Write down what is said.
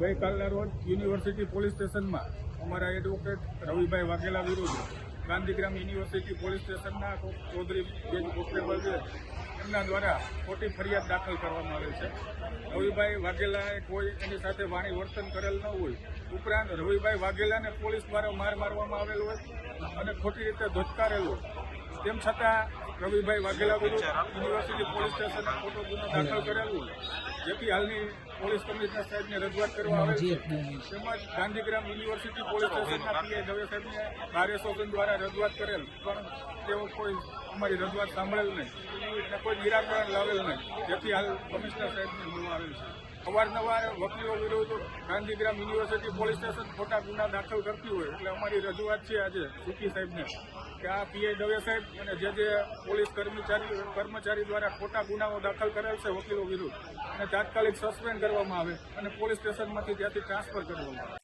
ગઈકાલના રોજ university police સ્ટેશનમાં અમારા એડવોકેટ રવિભાઈ વાઘેલા વિરુદ્ધ ગાંધીગ્રામ યુનિવર્સિટી પોલીસ સ્ટેશનના ચૌધરી બેન કોન્સ્ટેબલ છે એમના દ્વારા ખોટી ફરિયાદ દાખલ કરવામાં આવેલ છે. રવિભાઈ વાઘેલાએ કોઈ એની સાથે વાણી વર્તન કરેલ ન હોય, ઉપરાંત રવિભાઈ વાઘેલાને પોલીસ દ્વારા માર મારવામાં આવેલ હોય અને ખોટી રીતે ધોત્કારેલ હોય. તેમ છતાં રવિભાઈ વાઘેલા વિરુદ્ધ યુનિવર્સિટી પોલીસ સ્ટેશને ખોટો ગુનો દાખલ કરેલ હોય, જેથી હાલની પોલીસ કમિશનર સાહેબને રજૂઆત કરવા આવેલ છે. તેમજ ગાંધીગ્રામ યુનિવર્સિટી પોલીસ સ્ટેશનના પીઆઈ દવે સાહેબને બારેસોગન દ્વારા રજૂઆત કરેલ, પણ તેઓ કોઈ અમારી રજૂઆત સાંભળેલ નહીં અને કોઈ નિરાકરણ લાવેલ નહીં, જેથી હાલ કમિશનર સાહેબને મળવા આવેલ છે. અવારનવાર વકીલો વિરુદ્ધ ગાંધીગ્રામ યુનિવર્સિટી પોલીસ સ્ટેશન ખોટા ગુના દાખલ કરતી હોય, એટલે અમારી રજૂઆત છે આજે સીપી સાહેબને કે આ પીઆઈ દવે સાહેબ અને જે પોલીસ કર્મચારી દ્વારા ખોટા ગુનાઓ દાખલ કરેલ છે વકીલો વિરુદ્ધ, અને તાત્કાલિક સસ્પેન્ડ કરવામાં આવે અને પોલીસ સ્ટેશનમાંથી ત્યાંથી ટ્રાન્સફર કરવામાં આવે.